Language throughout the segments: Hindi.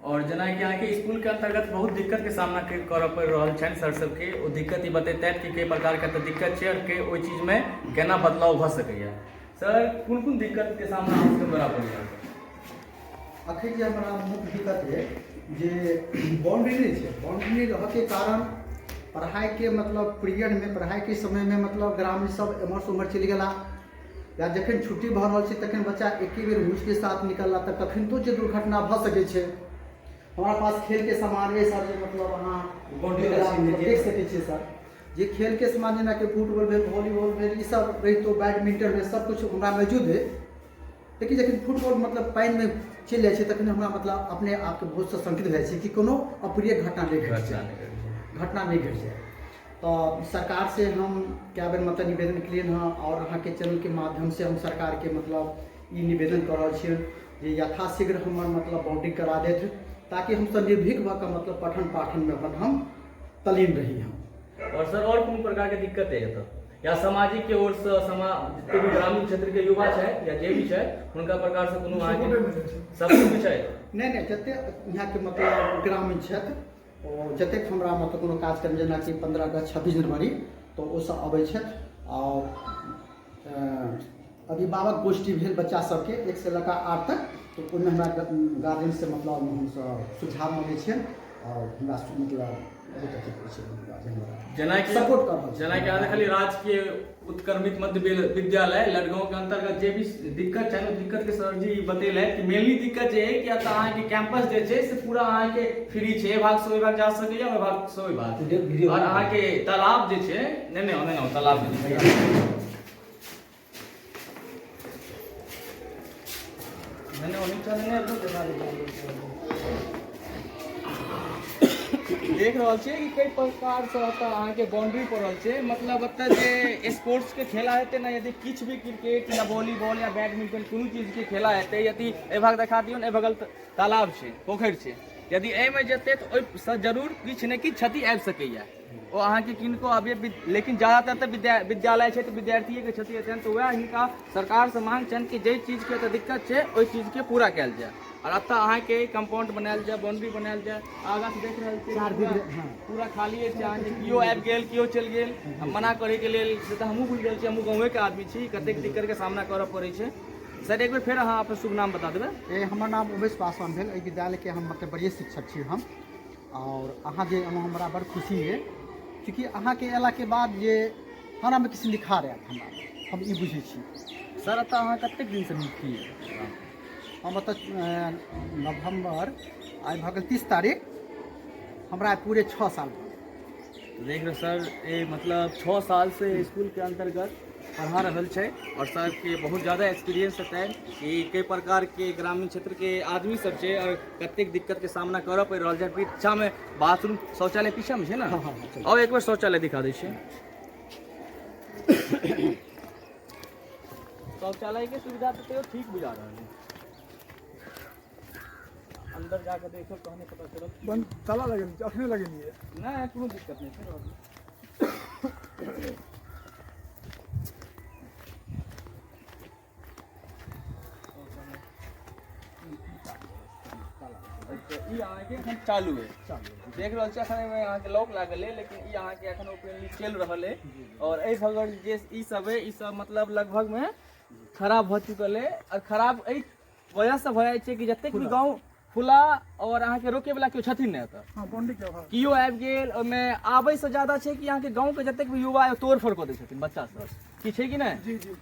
और जना कि यहाँ के स्कूल के अंतर्गत बहुत दिक्कत के सामना करऽ पड़ि रहल छनि सर सबके। ओ दिक्कत ई बतैतथि कि कई प्रकार के दिक्कत छै और के ओहि चीज में केना बदलाव भऽ सकैया। सर कोन कोन दिक्कत के सामना अहाँ सबके करऽ पड़ैया? अखन जे हमरा मुख्य दिक्कत है जे बाउंड्री नहीं है। बाउंड्री रहने के कारण पढ़ाई के मतलब पीरियड में पढ़ाई के समय में मतलब ग्रामीण सब एम्हर से उम्हर चलि गेला या जखन छुट्टी भऽ रहल छै तखन बच्चा एके बेर हुश के साथ निकलला तऽ कखन तो जे दुर्घटना भऽ सकै छै। हमारा पास खेल के सामान है सर, जो मतलब अहाँ देख सकै छियै सर, जे खेल के सामान जेना कि फुटबॉल भेल, वॉलीबॉल भेल, ई सब रहितो बैडमिंटन भेल, सब कुछ हमरा मौजूद है। लेकिन जखन फुटबॉल मतलब पानि में चलि जाइ छै तखन हमरा मतलब अपने आप के बहुत से शंकित भए जाइ छै कि कोनो अप्रिय घटना नहीं घट जाए। तो सरकार से हम क्या बेर मतलब निवेदन किए हैं और अहाँ के चैनल के माध्यम से हम सरकार के मतलब ई निवेदन कर रहा छियै जे यथाशीघ्र हमर मतलब बाउंड्री करा देत ताकि हम सब निर्भीक भऽ कऽ मतलब पठन पाठन में अपन हम तल्लीन रही हम। और सर और कोन प्रकार के दिक्कत है तो या सामाजिक के ओर से जितने भी ग्रामीण क्षेत्र के युवा है या जे भी है उनका प्रकार से कोनो अहाँके सब कुछ है? नहीं जते यहाँ के मतलब ग्रामीण क्षेत्र और जते हमरा मतलब कोनो काज करम जेना कि 15 अगस्त 26 जनवरी तो वो सब अबै छथि। और अभिभावक गोष्ठी भेल बच्चा सबके 1 से लेकर 8 तक, तो ओहिमे हमरा गार्जियन से मतलब हम सुझाव मांगे छियनि और हमरा मतलब बहुत अच्छे जना कि अहाँ देखलिए राजकीय उत्क्रमित मध्य विद्यालय लड़गांव के अंतर्गत जे भी दिक्कत है दिक्कत के सर जी बतेले कि मेनली दिक्कत जे है कि अहाँ के कैंपस जे छै से पूरा अहाँ के फ्री छै, ए भाग से ओइ भाग जा सकैया, ओइ भाग से ओइ भाग। और अहाँ के तालाब जे छै नहीं तालाब देख रहा छे कि कई प्रकार से अहाँ के बाउंड्री पड़ल छे। मतलब अतः जे स्पोर्ट्स के खेला हेते ना, यदि किछ भी क्रिकेट या वॉलीबॉल या बैडमिंटन कोनो चीज के खेला हेते, यदि ए भाग देखा दियौ ए बगल तालाब छे, पोखर छे, यदि ए में जेते तो ओइ से जरूर किछ ने किछ क्षति आबि सकैया। ओ अहाँ के किनको अबे लेकिन ज्यादातर तो विद्यालय छै तो विद्यार्थी के क्षति हेतै, तो वह हिनका सरकार से मांग छन कि जे चीज के तो दिक्कत छे ओइ चीज के पूरा कैल जाए और अतः अहाँ के कंपाउंड बनायल जाए, बाउंड्री बनायल जाए। आगा से देख रहल छियै पूरा खाली है, अहाँ के कियो आबि गेल कियो चलि गेल, मना करे के लेल से तऽ हमहूँ बुझि गेल छी, हमहूँ गाँवे के आदमी छी, कतेक दिक्कत के सामना करऽ पड़ै छै। सर एक बेर फिर अहाँ अपन शुभ नाम बता देबै। हमर नाम उमेश पासवान भेल, एहि विद्यालय के हम मतलब बड़े शिक्षक छी हम। और अहाँ जे हमरा बड़ खुशी है क्योंकि अहाँ के अयला के बाद जे हमरा में किछु निखार आयत, हमरा हम ई बुझै छी। सर अतः अहाँ कतेक दिन से नियुक्ति हम नवंबर आइ भऽ गेल 30 तारीख, हमरा पूरे 6 साल देख रहे सर ये मतलब 6 साल से स्कूल के अंतर्गत पढ़ा रहल छै और सर के बहुत ज़्यादा एक्सपीरियंस है कि कई प्रकार के ग्रामीण क्षेत्र के आदमी सब छै और कतेक दिक्कत के सामना करऽ पड़ि रहल छै। पीछा में बाथरूम शौचालय पीछा में छै ना, और एक बार शौचालय दिखा दै छियै। शौचालय के सुविधा तो ठीक बुझा रहा है, अंदर जाकर देखो कहने पता चलो बंद ताला लगेली अखने लगेली है ना, कोनो दिक्कत नहीं है। ई अहाँ के एखन चालू है, देख रहल छी एखन अहाँ के लॉक लागल है, लेकिन ई अहाँ के एखन ओपनली चल रहल है। और एहि भगल जे ई सब है, ई सब मतलब लगभग में खराब भ चुकल है और खराब एहि वजह से भ जाइ छै कि जतेक भी गाँव खुला और अहाँ के रोके वाला केओ छथिन ने, कियो आबि गेल ओहिमे आबै से ज्यादा छै कि अहाँ के गाँव के जतेक भी युवा तोड़ फोड़ कऽ दै छथिन बच्चा सब, की छै कि नहीं? जी जी।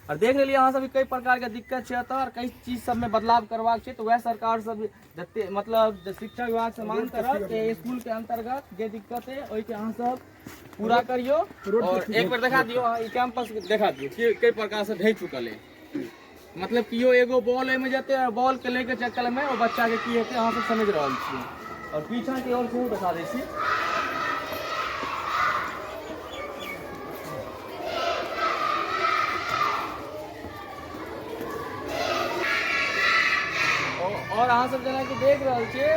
और देख लेलिए अहाँ सब कई प्रकार के दिक्कत छै और कई चीज सब में बदलाव करवाक छै, तो वह सरकार सब जते मतलब शिक्षा विभाग से मांग करत कि स्कूल के अंतर्गत जे दिक्कत है ओहि के अहाँ सब पूरा करियो। और एक बार दिखा दियो, ई कैंपस दिखा दियो कई प्रकार से ढह चुकल है। मतलब कियो एगो बॉल में जाते बॉल के लेके चक्कर में वो बच्चा के की हेतै अहाँ सब समझ रहल छियै। और पीछा के और सेहो दिखा दै छी। और अहाँ सब जना कि देख रहल छियै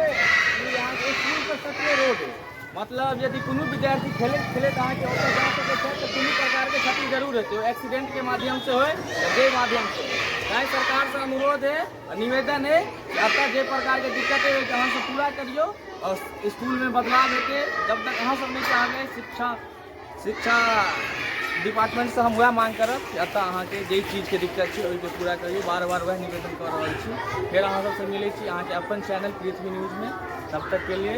यहाँ के स्कूल पर सक्रिय रोड है, मतलब यदि कोनो विद्यार्थी खेले तो अहाँ के ओतऽ जा सकै छै, तऽ कोनो प्रकार के क्षति जरूर हेतै, एक्सीडेंट के माध्यम से होय जे माध्यम से। ताहि सरकार से अनुरोध है, निवेदन है कि एतऽ जे प्रकार के दिक्कत है अहाँ सब पूरा करियो और स्कूल में बदलाव हेतै। जब तक अहाँ सब नहीं चाहबै शिक्षा डिपार्टमेंट से हम वह मांग करब कि एतऽ अहाँके जे चीज के दिक्कत छै ओहिके पूरा करियो। बार बार वह निवेदन कर रहल छी। फेर अहाँ सबसे मिलै छी अहाँके अपन चैनल पृथ्वी न्यूज में। तब तक के लिए